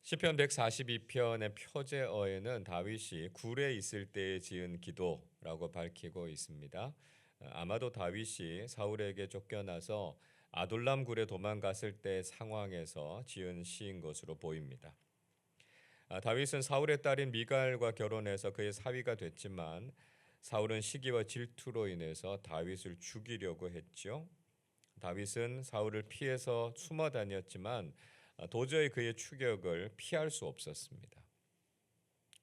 시편 142편의 표제어에는 다윗이 굴에 있을 때에 지은 기도라고 밝히고 있습니다. 아마도 다윗이 사울에게 쫓겨나서 아둘람 굴에 도망갔을 때 상황에서 지은 시인 것으로 보입니다. 다윗은 사울의 딸인 미갈과 결혼해서 그의 사위가 됐지만 사울은 시기와 질투로 인해서 다윗을 죽이려고 했죠. 다윗은 사울을 피해서 숨어 다녔지만 도저히 그의 추격을 피할 수 없었습니다.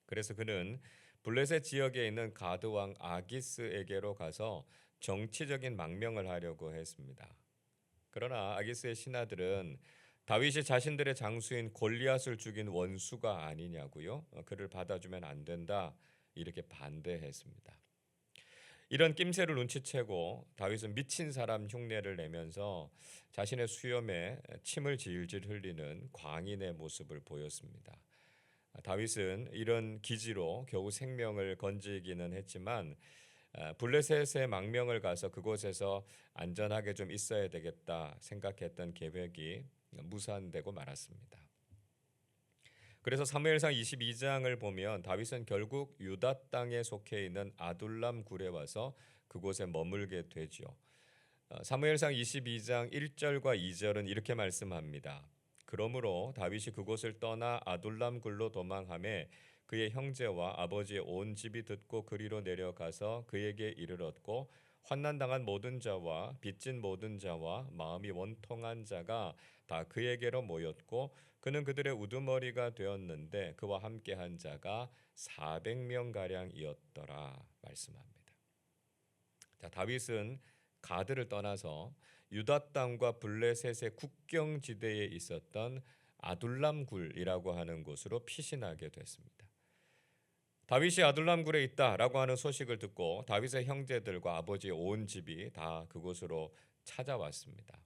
그래서 그는 블레셋 지역에 있는 가드 왕 아기스에게로 가서 정치적인 망명을 하려고 했습니다. 그러나 아기스의 신하들은 다윗이 자신들의 장수인 골리앗을 죽인 원수가 아니냐고요. 그를 받아주면 안 된다. 이렇게 반대했습니다. 이런 낌새를 눈치채고 다윗은 미친 사람 흉내를 내면서 자신의 수염에 침을 질질 흘리는 광인의 모습을 보였습니다. 다윗은 이런 기지로 겨우 생명을 건지기는 했지만 블레셋의 망명을 가서 그곳에서 안전하게 좀 있어야 되겠다 생각했던 계획이 무산되고 말았습니다. 그래서 사무엘상 22장을 보면 다윗은 결국 유다 땅에 속해 있는 아둘람 굴에 와서 그곳에 머물게 되죠. 사무엘상 22장 1절과 2절은 이렇게 말씀합니다. 그러므로 다윗이 그곳을 떠나 아둘람 굴로 도망하매 그의 형제와 아버지의 온 집이 듣고 그리로 내려가서 그에게 이르렀고 환난 당한 모든 자와 빚진 모든 자와 마음이 원통한 자가 다 그에게로 모였고 그는 그들의 우두머리가 되었는데 그와 함께한 자가 400명 가량이었더라 말씀합니다. 자, 다윗은 가드를 떠나서 유다 땅과 블레셋의 국경 지대에 있었던 아둘람 굴이라고 하는 곳으로 피신하게 됐습니다. 다윗이 아둘람 굴에 있다라고 하는 소식을 듣고 다윗의 형제들과 아버지의 온 집이 다 그곳으로 찾아왔습니다.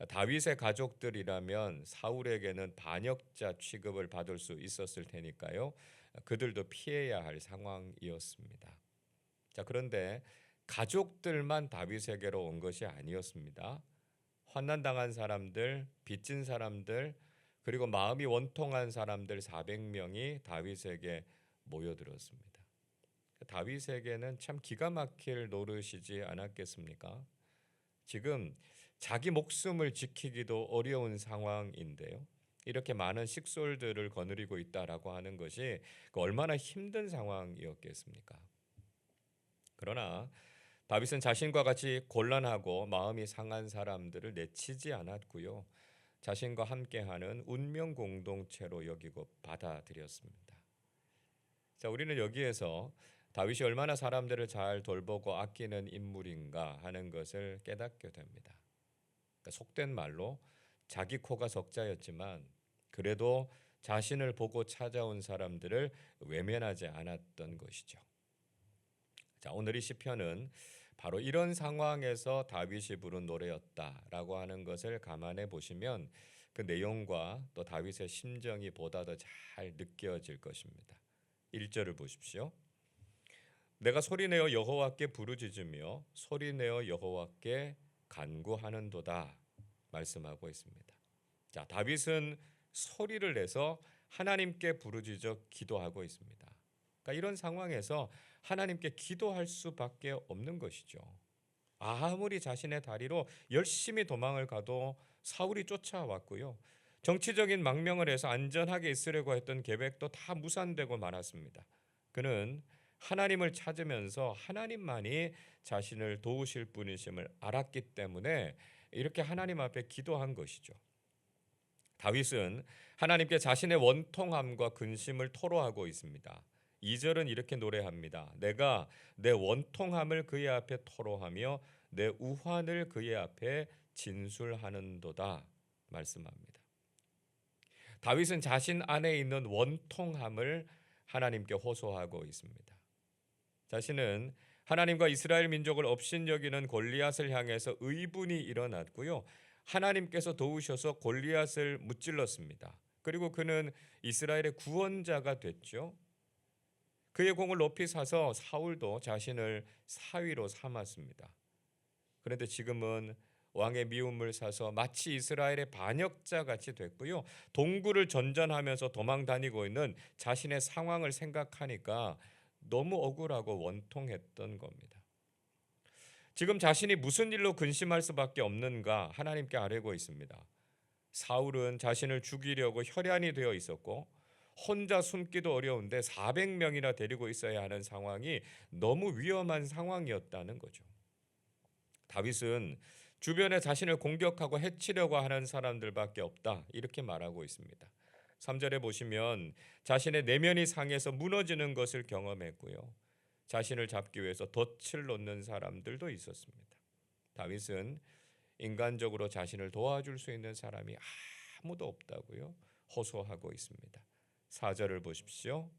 다윗의 가족들이라면 사울에게는 반역자 취급을 받을 수 있었을 테니까요. 그들도 피해야 할 상황이었습니다. 자, 그런데 가족들만 다윗에게로 온 것이 아니었습니다. 환난 당한 사람들, 빚진 사람들, 그리고 마음이 원통한 사람들 400명이 다윗에게 모여들었습니다. 다윗에게는 참 기가 막힐 노릇이지 않았겠습니까? 지금 자기 목숨을 지키기도 어려운 상황인데요. 이렇게 많은 식솔들을 거느리고 있다라고 하는 것이 얼마나 힘든 상황이었겠습니까? 그러나 다윗은 자신과 같이 곤란하고 마음이 상한 사람들을 내치지 않았고요. 자신과 함께하는 운명 공동체로 여기고 받아들였습니다. 자, 우리는 여기에서 다윗이 얼마나 사람들을 잘 돌보고 아끼는 인물인가 하는 것을 깨닫게 됩니다. 그러니까 속된 말로 자기 코가 석자였지만 그래도 자신을 보고 찾아온 사람들을 외면하지 않았던 것이죠. 자, 오늘 이 시편은 바로 이런 상황에서 다윗이 부른 노래였다라고 하는 것을 감안해 보시면 그 내용과 또 다윗의 심정이 보다 더 잘 느껴질 것입니다. 1절을 보십시오. 내가 소리내어 여호와께 부르짖으며 소리내어 여호와께 간구하는도다 말씀하고 있습니다. 자, 다윗은 소리를 내서 하나님께 부르짖어 기도하고 있습니다. 그러니까 이런 상황에서 하나님께 기도할 수밖에 없는 것이죠. 아무리 자신의 다리로 열심히 도망을 가도 사울이 쫓아왔고요. 정치적인 망명을 해서 안전하게 있으려고 했던 계획도 다 무산되고 말았습니다. 그는 하나님을 찾으면서 하나님만이 자신을 도우실 분이심을 알았기 때문에 이렇게 하나님 앞에 기도한 것이죠. 다윗은 하나님께 자신의 원통함과 근심을 토로하고 있습니다. 2절은 이렇게 노래합니다. 내가 내 원통함을 그의 앞에 토로하며 내 우환을 그의 앞에 진술하는도다 말씀합니다. 다윗은 자신 안에 있는 원통함을 하나님께 호소하고 있습니다. 자신은 하나님과 이스라엘 민족을 업신여기는 골리앗을 향해서 의분이 일어났고요. 하나님께서 도우셔서 골리앗을 무찔렀습니다. 그리고 그는 이스라엘의 구원자가 됐죠. 그의 공을 높이 사서 사울도 자신을 사위로 삼았습니다. 그런데 지금은 왕의 미움을 사서 마치 이스라엘의 반역자 같이 됐고요. 동굴을 전전하면서 도망 다니고 있는 자신의 상황을 생각하니까 너무 억울하고 원통했던 겁니다. 지금 자신이 무슨 일로 근심할 수밖에 없는가 하나님께 아뢰고 있습니다. 사울은 자신을 죽이려고 혈안이 되어 있었고 혼자 숨기도 어려운데 400명이나 데리고 있어야 하는 상황이 너무 위험한 상황이었다는 거죠. 다윗은 주변에 자신을 공격하고 해치려고 하는 사람들밖에 없다 이렇게 말하고 있습니다. 3절에 보시면 자신의 내면이 상해서 무너지는 것을 경험했고요. 자신을 잡기 위해서 덫을 놓는 사람들도 있었습니다. 다윗은 인간적으로 자신을 도와줄 수 있는 사람이 아무도 없다고요 호소하고 있습니다. 4절을 보십시오.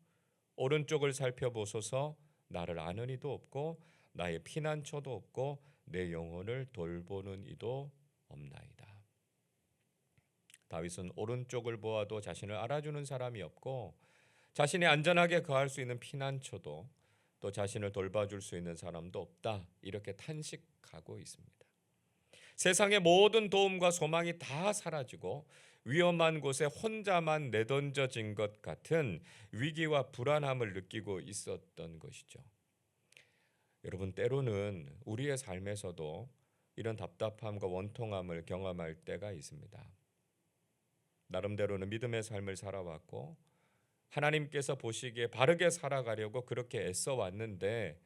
오른쪽을 살펴보소서. 나를 아는 이도 없고 나의 피난처도 없고 내 영혼을 돌보는 이도 없나이다. 다윗은 오른쪽을 보아도 자신을 알아주는 사람이 없고 자신이 안전하게 거할 수 있는 피난처도 또 자신을 돌봐줄 수 있는 사람도 없다 이렇게 탄식하고 있습니다. 세상의 모든 도움과 소망이 다 사라지고 위험한 곳에 혼자만 내던져진 것 같은 위기와 불안함을 느끼고 있었던 것이죠. 여러분, 때로는 우리의 삶에서도 이런 답답함과 원통함을 경험할 때가 있습니다. 나름대로는 믿음의 삶을 살아왔고 하나님께서 보시기에 바르게 살아가려고 그렇게 애써 왔는데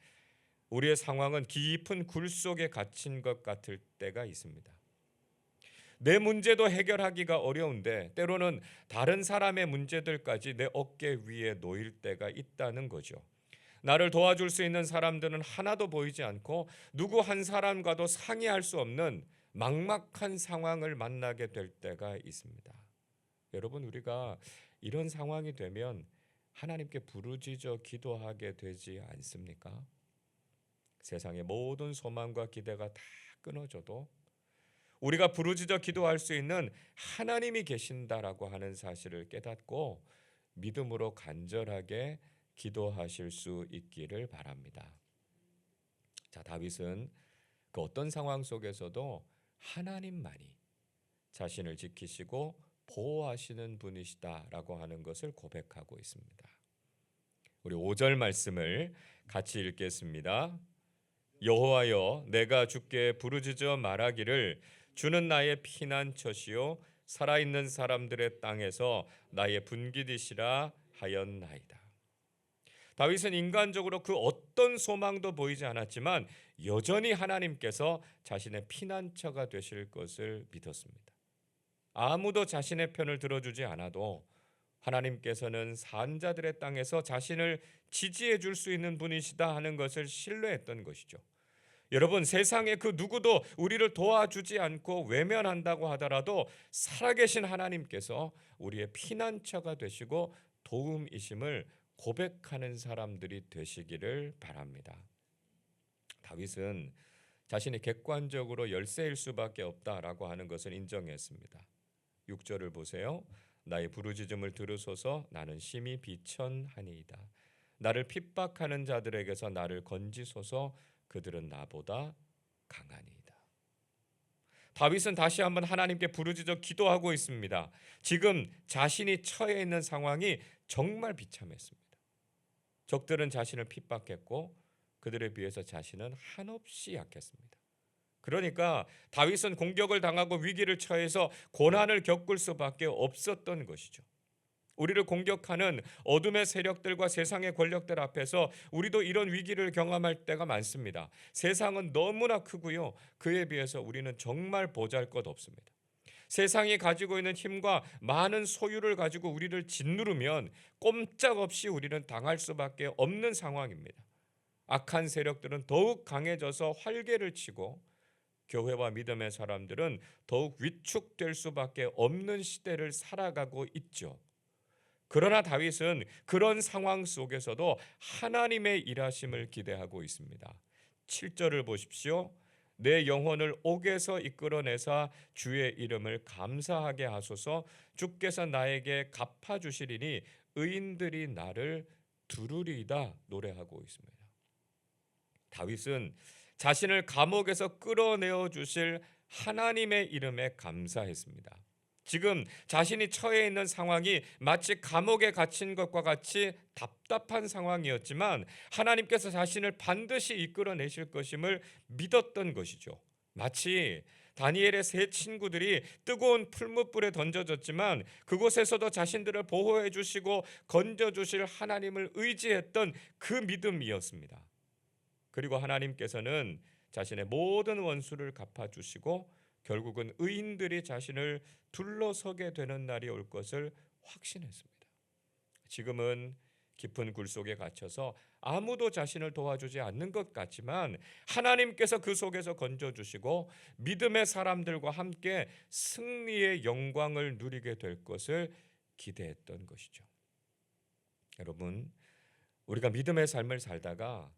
우리의 상황은 깊은 굴 속에 갇힌 것 같을 때가 있습니다. 내 문제도 해결하기가 어려운데 때로는 다른 사람의 문제들까지 내 어깨 위에 놓일 때가 있다는 거죠. 나를 도와줄 수 있는 사람들은 하나도 보이지 않고 누구 한 사람과도 상의할 수 없는 막막한 상황을 만나게 될 때가 있습니다. 여러분, 우리가 이런 상황이 되면 하나님께 부르짖어 기도하게 되지 않습니까? 세상의 모든 소망과 기대가 다 끊어져도 우리가 부르짖어 기도할 수 있는 하나님이 계신다라고 하는 사실을 깨닫고 믿음으로 간절하게 기도하실 수 있기를 바랍니다. 자, 다윗은 그 어떤 상황 속에서도 하나님만이 자신을 지키시고 보호하시는 분이시다라고 하는 것을 고백하고 있습니다. 우리 5절 말씀을 같이 읽겠습니다. 여호와여, 내가 주께 부르짖어 말하기를 주는 나의 피난처시요 살아있는 사람들의 땅에서 나의 분깃이시라 하였나이다. 다윗은 인간적으로 그 어떤 소망도 보이지 않았지만 여전히 하나님께서 자신의 피난처가 되실 것을 믿었습니다. 아무도 자신의 편을 들어주지 않아도 하나님께서는 산자들의 땅에서 자신을 지지해 줄 수 있는 분이시다 하는 것을 신뢰했던 것이죠. 여러분, 세상에 그 누구도 우리를 도와주지 않고 외면한다고 하더라도 살아계신 하나님께서 우리의 피난처가 되시고 도움이심을 고백하는 사람들이 되시기를 바랍니다. 다윗은 자신이 객관적으로 열세일 수밖에 없다라고 하는 것을 인정했습니다. 6절을 보세요. 나의 부르짖음을 들으소서. 나는 심히 비천하니이다. 나를 핍박하는 자들에게서 나를 건지소서. 그들은 나보다 강하니이다. 다윗은 다시 한번 하나님께 부르짖어 기도하고 있습니다. 지금 자신이 처해 있는 상황이 정말 비참했습니다. 적들은 자신을 핍박했고 그들에 비해서 자신은 한없이 약했습니다. 그러니까 다윗은 공격을 당하고 위기를 처해서 고난을 겪을 수밖에 없었던 것이죠. 우리를 공격하는 어둠의 세력들과 세상의 권력들 앞에서 우리도 이런 위기를 경험할 때가 많습니다. 세상은 너무나 크고요. 그에 비해서 우리는 정말 보잘것없습니다. 세상이 가지고 있는 힘과 많은 소유를 가지고 우리를 짓누르면 꼼짝없이 우리는 당할 수밖에 없는 상황입니다. 악한 세력들은 더욱 강해져서 활개를 치고 교회와 믿음의 사람들은 더욱 위축될 수밖에 없는 시대를 살아가고 있죠. 그러나 다윗은 그런 상황 속에서도 하나님의 일하심을 기대하고 있습니다. 7절을 보십시오. 내 영혼을 옥에서 이끌어내사 주의 이름을 감사하게 하소서. 주께서 나에게 갚아주시리니 의인들이 나를 두루리이다 노래하고 있습니다. 다윗은 자신을 감옥에서 끌어내어 주실 하나님의 이름에 감사했습니다. 지금 자신이 처해 있는 상황이 마치 감옥에 갇힌 것과 같이 답답한 상황이었지만 하나님께서 자신을 반드시 이끌어내실 것임을 믿었던 것이죠. 마치 다니엘의 세 친구들이 뜨거운 풀무불에 던져졌지만 그곳에서도 자신들을 보호해 주시고 건져 주실 하나님을 의지했던 그 믿음이었습니다. 그리고 하나님께서는 자신의 모든 원수를 갚아주시고 결국은 의인들이 자신을 둘러서게 되는 날이 올 것을 확신했습니다. 지금은 깊은 굴 속에 갇혀서 아무도 자신을 도와주지 않는 것 같지만 하나님께서 그 속에서 건져주시고 믿음의 사람들과 함께 승리의 영광을 누리게 될 것을 기대했던 것이죠. 여러분, 우리가 믿음의 삶을 살다가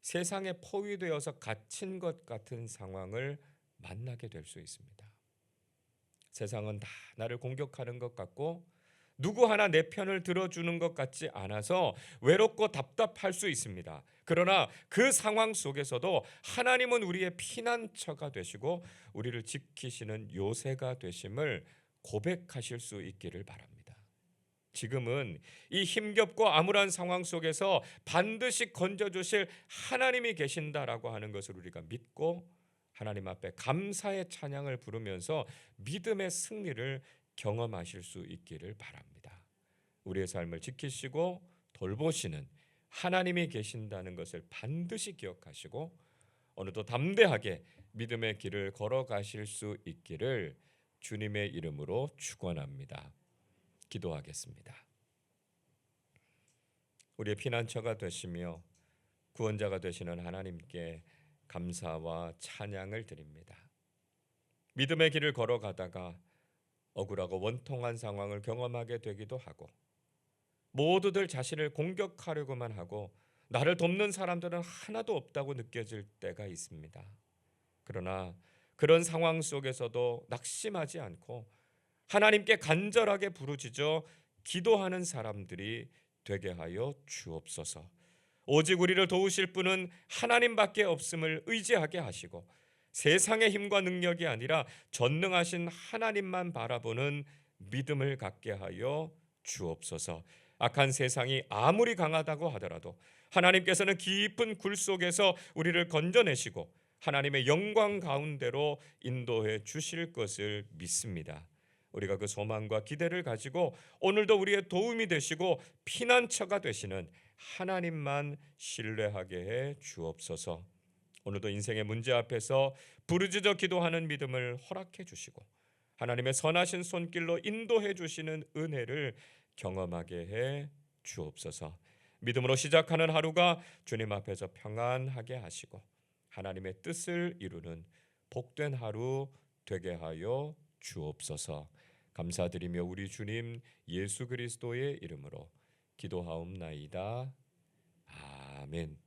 세상에 포위되어서 갇힌 것 같은 상황을 만나게 될 수 있습니다. 세상은 다 나를 공격하는 것 같고 누구 하나 내 편을 들어주는 것 같지 않아서 외롭고 답답할 수 있습니다. 그러나 그 상황 속에서도 하나님은 우리의 피난처가 되시고 우리를 지키시는 요새가 되심을 고백하실 수 있기를 바랍니다. 지금은 이 힘겹고 암울한 상황 속에서 반드시 건져주실 하나님이 계신다라고 하는 것을 우리가 믿고 하나님 앞에 감사의 찬양을 부르면서 믿음의 승리를 경험하실 수 있기를 바랍니다. 우리의 삶을 지키시고 돌보시는 하나님이 계신다는 것을 반드시 기억하시고 오늘도 담대하게 믿음의 길을 걸어가실 수 있기를 주님의 이름으로 축원합니다. 기도하겠습니다. 우리의 피난처가 되시며 구원자가 되시는 하나님께 감사와 찬양을 드립니다. 믿음의 길을 걸어가다가 억울하고 원통한 상황을 경험하게 되기도 하고 모두들 자신을 공격하려고만 하고 나를 돕는 사람들은 하나도 없다고 느껴질 때가 있습니다. 그러나 그런 상황 속에서도 낙심하지 않고 하나님께 간절하게 부르짖어 기도하는 사람들이 되게 하여 주옵소서. 오직 우리를 도우실 분은 하나님밖에 없음을 의지하게 하시고 세상의 힘과 능력이 아니라 전능하신 하나님만 바라보는 믿음을 갖게 하여 주옵소서. 악한 세상이 아무리 강하다고 하더라도 하나님께서는 깊은 굴 속에서 우리를 건져내시고 하나님의 영광 가운데로 인도해 주실 것을 믿습니다. 우리가 그 소망과 기대를 가지고 오늘도 우리의 도움이 되시고 피난처가 되시는 하나님만 신뢰하게 해 주옵소서. 오늘도 인생의 문제 앞에서 부르짖어 기도하는 믿음을 허락해 주시고 하나님의 선하신 손길로 인도해 주시는 은혜를 경험하게 해 주옵소서. 믿음으로 시작하는 하루가 주님 앞에서 평안하게 하시고 하나님의 뜻을 이루는 복된 하루 되게 하여 주옵소서. 감사드리며 우리 주님 예수 그리스도의 이름으로 기도하옵나이다. 아멘.